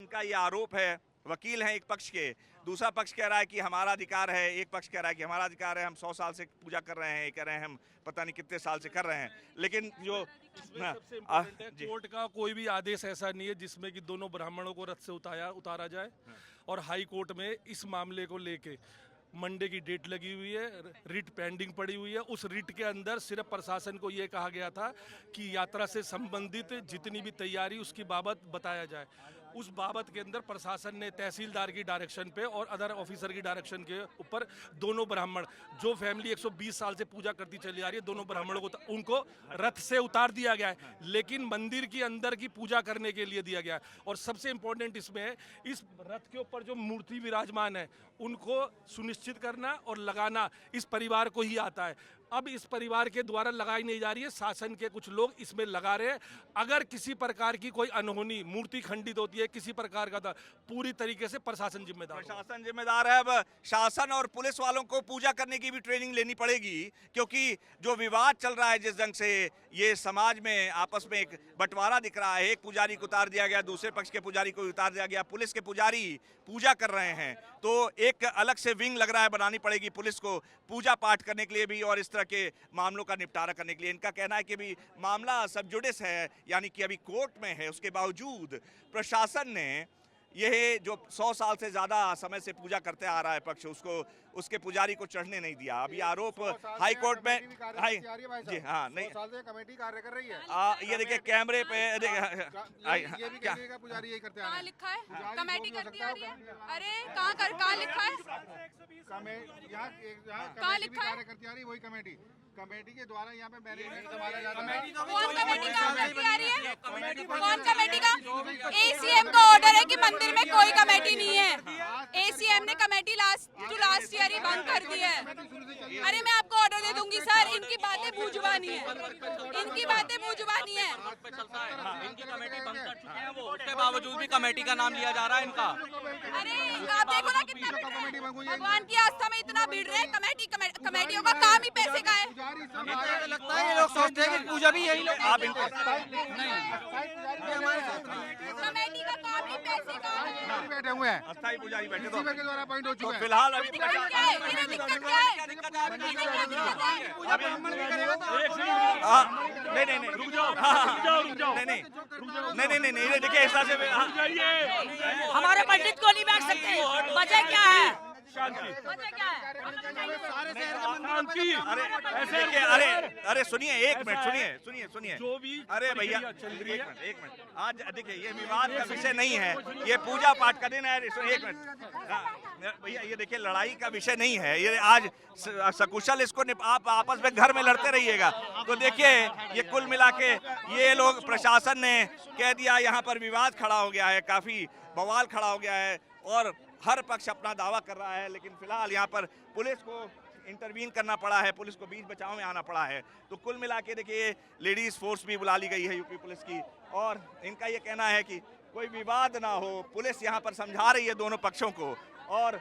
इनका ये आरोप है, वकील हैं एक पक्ष के, दूसरा पक्ष कह रहा है कि हमारा अधिकार है, एक पक्ष कह रहा है कि हमारा अधिकार है, हम 100 साल से पूजा कर रहे हैं, ये कह रहे हैं हम पता नहीं कितने साल से कर रहे हैं। लेकिन जो सबसे इम्पोर्टेंट है, कोर्ट का कोई भी आदेश ऐसा नहीं है जिसमें कि दोनों ब्राह्मणों को रथ से उतारा जाए। और हाई कोर्ट में इस मामले को लेके मंडे की डेट लगी हुई है, रिट पेंडिंग पड़ी हुई है। उस रिट के अंदर सिर्फ प्रशासन को ये कहा गया था कि यात्रा से संबंधित जितनी भी तैयारी उसकी बाबत बताया जाए। उस बाबत के अंदर प्रशासन ने तहसीलदार की डायरेक्शन पे और अदर ऑफिसर की डायरेक्शन के ऊपर दोनों ब्राह्मण, जो फैमिली 120 साल से पूजा करती चली आ रही है, दोनों ब्राह्मणों को उनको रथ से उतार दिया गया है, लेकिन मंदिर के अंदर की पूजा करने के लिए दिया गया है। और सबसे इम्पोर्टेंट इसमें है, इस रथ के ऊपर जो मूर्ति विराजमान है उनको सुनिश्चित करना और लगाना इस परिवार को ही आता है। अब इस परिवार के द्वारा लगाई नहीं जा रही है, शासन के कुछ लोग इसमें लगा रहे हैं। अगर किसी प्रकार की कोई अनहोनी, मूर्ति खंडित होती है किसी प्रकार का, पूरी तरीके से प्रशासन जिम्मेदार है। अब शासन और पुलिस वालों को पूजा करने की भी ट्रेनिंग लेनी पड़ेगी, क्योंकि जो विवाद चल रहा है, जिस ढंग से ये समाज में आपस में एक बंटवारा दिख रहा है, एक पुजारी को उतार दिया गया, दूसरे पक्ष के पुजारी को उतार दिया गया, पुलिस के पुजारी पूजा कर रहे हैं, तो एक अलग से विंग लग रहा है बनानी पड़ेगी पुलिस को पूजा पाठ करने के लिए भी और इस तरह के मामलों का निपटारा करने के लिए। इनका कहना है कि भी मामला सब जुडिस है, यानी कि अभी कोर्ट में है, उसके बावजूद प्रशासन ने यह जो 100 साल से ज्यादा समय से पूजा करते आ रहा है पक्ष, उसके पुजारी को चढ़ने नहीं दिया। अभी आरोप हाई कोर्ट में जी हाँ नहीं कमेटी कार्य कर रही है। ये देखिए कैमरे पे पुजारी यही करते कहाँ लिखा है कमेटी करती आ रही है? अरे कहाँ लिखा है? कहाँ लिखा है? करती आ रही वही कमेटी के द्वारा यहाँ पे मैनेजमेंट संभाला जाता है। कौन कमेटी काम करती आ रही है? कौन कमेटी का? एसीएम का ऑर्डर है कि मंदिर में कोई कमेटी नहीं है। एसीएम ने कमेटी लास्ट ईयर ही बंद कर दी है। अरे मैं आपको ऑर्डर दे दूंगी सर, इनकी बातें बूझवानी है, इनकी बातें बूझवानी है। इनकी कमेटी बंद कर चुके हैं वो, उसके बावजूद भी कमेटी का नाम लिया जा रहा है इनका। अरे आप देखो ना कितना भगवान की आस्था में इतना भीड़ रहे, कमेटियों का काम ही पैसे का है। लगता है ये लोग सोचते हैं कि पूजा भी यही लोग आप इनको कमेटी का काम ही पैसे का है। बैठे हुए हैं, अस्थायी पुजारी बैठे तो के द्वारा अपॉइंट हो चुके हैं। फिलहाल अभी दिक्कत क्या है? इन्हें दिक्कत क्या है? इन्हें क्या दिक्कत है? नहीं रुक जाओ नहीं देखिए ऐसा से हमारे पंडित को नहीं बैठ सकते, वजह क्या है? वजह क्या है? अरे सुनिए एक मिनट सुनिए जो भी अरे भैया एक मिनट आज देखिए ये विवाद का विषय नहीं है, ये पूजा पाठ का दिन है। एक मिनट भैया, ये देखिए लड़ाई का विषय नहीं है, ये आज सकुशल इसको आप आपस में घर में लड़ते रहिएगा। तो देखिए ये कुल मिला के ये लोग, प्रशासन ने कह दिया यहाँ पर विवाद खड़ा हो गया है, काफी बवाल खड़ा हो गया है और हर पक्ष अपना दावा कर रहा है, लेकिन फिलहाल यहाँ पर पुलिस को इंटरवीन करना पड़ा है, पुलिस को बीच बचाव में आना पड़ा है। तो कुल मिला के देखिए लेडीज फोर्स भी बुला ली गई है यूपी पुलिस की और इनका ये कहना है कि कोई विवाद ना हो। पुलिस यहाँ पर समझा रही है दोनों पक्षों को और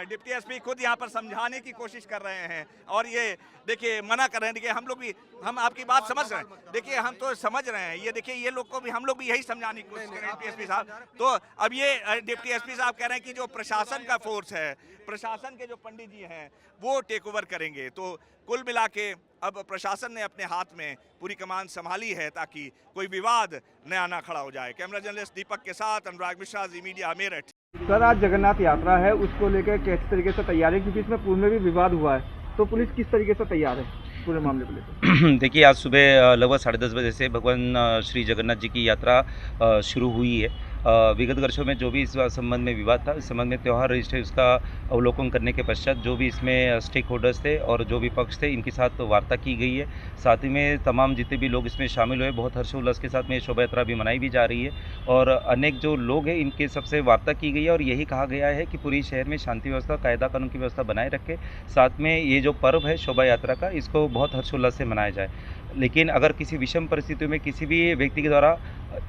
डिप्टी एसपी खुद यहाँ पर समझाने की कोशिश कर रहे हैं और ये देखिए मना कर रहे हैं। देखिए हम लोग भी, हम आपकी बात समझ रहे हैं, देखिए हम तो समझ रहे हैं, ये देखिए ये लोग को भी हम लोग भी यही समझाने की कोशिश कर रहे हैं डिप्टी एसपी साहब। तो अब ये डिप्टी एसपी साहब कह रहे हैं कि जो प्रशासन का फोर्स है, प्रशासन के जो पंडित जी हैं वो टेक ओवर करेंगे। तो कुल मिला के अब प्रशासन ने अपने हाथ में पूरी कमान संभाली है ताकि कोई विवाद नया ना खड़ा हो जाए। कैमरा जर्नलिस्ट दीपक के साथ अनुराग मिश्रा, जी मीडिया, मेरठ। सर आज जगन्नाथ यात्रा है, उसको लेकर किस तरीके से तैयारी, क्योंकि इसमें पूर्व में भी विवाद हुआ है, तो पुलिस किस तरीके से तैयार है पूरे मामले को लेकर? देखिए आज सुबह लगभग 10:30 बजे से भगवान श्री जगन्नाथ जी की यात्रा शुरू हुई है। विगत वर्षों में जो भी इस संबंध में विवाद था, इस संबंध में त्यौहार रजिस्टर उसका अवलोकन करने के पश्चात जो भी इसमें स्टेक होल्डर्स थे और जो भी पक्ष थे, इनके साथ वार्ता की गई है। साथ ही में तमाम जितने भी लोग इसमें शामिल हुए, बहुत हर्षोल्लास के साथ में शोभा यात्रा भी मनाई भी जा रही है और अनेक जो लोग हैं इनके सबसे वार्ता की गई है और यही कहा गया है कि पूरी शहर में शांति व्यवस्था, कायदा कानून की व्यवस्था बनाए रखे। साथ में ये जो पर्व है शोभा यात्रा का, इसको बहुत हर्षोल्लास से मनाया जाए। लेकिन अगर किसी विषम परिस्थितियों में किसी भी व्यक्ति के द्वारा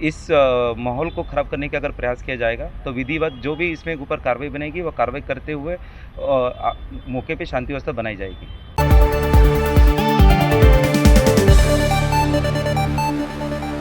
इस माहौल को ख़राब करने का अगर प्रयास किया जाएगा तो विधिवत जो भी इसमें ऊपर कार्रवाई बनेगी, वह कार्रवाई करते हुए मौके पे शांति व्यवस्था बनाई जाएगी।